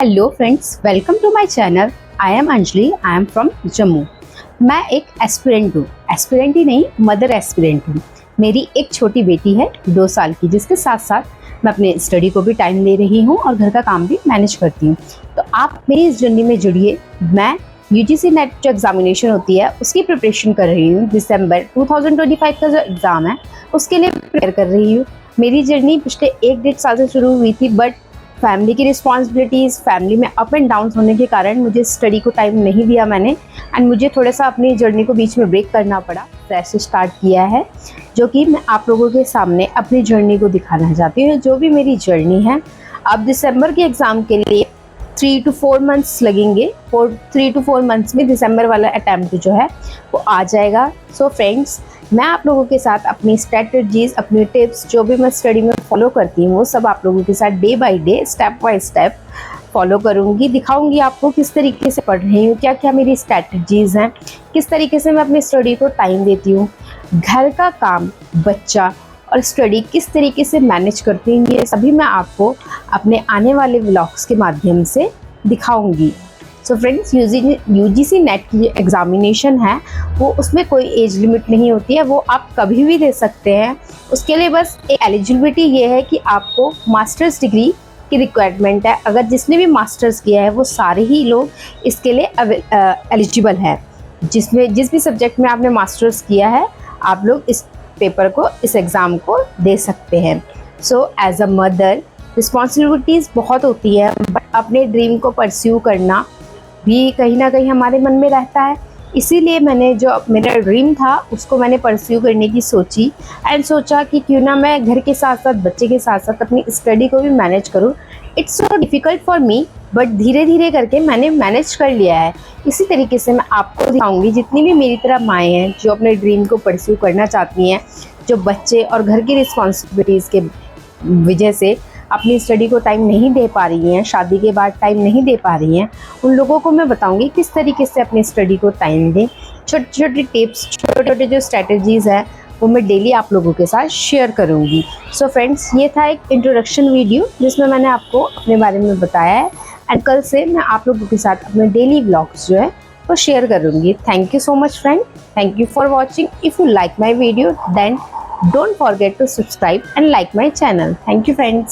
Hello friends, welcome to my channel. I am Anjali, I am from Jammu. मैं एक aspirant हूँ, aspirant ही नहीं, mother aspirant हूँ। मेरी एक छोटी बेटी है 2 साल की, जिसके साथ साथ मैं अपने स्टडी को भी टाइम दे रही हूँ और घर का काम भी मैनेज करती हूँ। तो आप मेरी इस जर्नी में जुड़िए। मैं यूजीसी नेट जो एग्जामिनेशन होती है उसकी प्रिपरेशन कर रही हूँ। दिसंबर 2025 का जो एग्ज़ाम है उसके लिए प्रिपेयर कर रही हूँ। मेरी जर्नी पिछले 1-1.5 साल से शुरू हुई थी, बट फैमिली की रिस्पॉन्सिबिलिटीज़, फैमिली में अप एंड डाउन होने के कारण मुझे स्टडी को टाइम नहीं दिया मैंने, एंड मुझे थोड़ा सा अपनी जर्नी को बीच में ब्रेक करना पड़ा। फ्रेश स्टार्ट किया है, जो कि मैं आप लोगों के सामने अपनी जर्नी को दिखाना चाहती हूँ, जो भी मेरी जर्नी है। अब दिसंबर के एग्ज़ाम के लिए 3 to 4 मंथ्स लगेंगे। 3 to 4 मंथ्स में दिसंबर वाला अटैम्प्ट जो है वो आ जाएगा। सो फ्रेंड्स, मैं आप लोगों के साथ अपनी स्ट्रेटजीज़, अपनी टिप्स, जो भी मैं स्टडी में फॉलो करती हूँ, वो सब आप लोगों के साथ day by day, step by step follow करूँगी। दिखाऊँगी आपको किस तरीके से पढ़ रही हूँ, क्या क्या मेरी स्ट्रेटजीज़ हैं, किस तरीके से मैं अपनी स्टडी को टाइम देती हूँ, घर का काम, बच्चा और स्टडी किस तरीके से मैनेज करती हूँ, ये सभी मैं आपको अपने आने वाले व्लॉग्स के माध्यम से दिखाऊँगी। सो फ्रेंड्स, यूजीसी नेट की जो एग्ज़ामिनेशन है वो उसमें कोई एज लिमिट नहीं होती है, वो आप कभी भी दे सकते हैं। उसके लिए बस एक एलिजिबिलिटी ये है कि आपको मास्टर्स डिग्री की रिक्वायरमेंट है। अगर जिसने भी मास्टर्स किया है वो सारे ही लोग इसके लिए एलिजिबल है। जिस भी सब्जेक्ट में आपने मास्टर्स किया है, आप लोग इस पेपर को, इस एग्ज़ाम को दे सकते हैं। So as a mother responsibilities बहुत होती है, बट अपने ड्रीम को परस्यू करना भी कहीं ना कहीं हमारे मन में रहता है। इसीलिए मैंने जो मेरा ड्रीम था उसको मैंने परस्यू करने की सोची, एंड सोचा कि क्यों ना मैं घर के साथ साथ, बच्चे के साथ साथ अपनी स्टडी को भी मैनेज करूँ। It's so difficult for me, but धीरे धीरे करके मैंने मैनेज कर लिया है। इसी तरीके से मैं आपको दिखाऊंगी, जितनी भी मेरी तरह माएँ हैं जो अपने ड्रीम को परस्यू करना चाहती हैं, जो बच्चे और घर की रिस्पॉन्सिबिलिटीज़ के वजह से अपनी स्टडी को टाइम नहीं दे पा रही हैं, शादी के बाद टाइम नहीं दे पा रही हैं, उन लोगों को मैं बताऊंगी किस तरीके से अपनी स्टडी को टाइम दें। छोटे छोटे टिप्स, छोटे छोटे जो स्ट्रैटेजीज़ हैं वो मैं डेली आप लोगों के साथ शेयर करूंगी। सो फ्रेंड्स, ये था एक इंट्रोडक्शन वीडियो जिसमें मैंने आपको अपने बारे में बताया है, एंड कल से मैं आप लोगों के साथ अपने डेली व्लॉग्स जो है वो शेयर करूँगी। Thank you so much friend, thank you for watching. If you like my video, then don't forget to subscribe and like my channel. Thank you friends.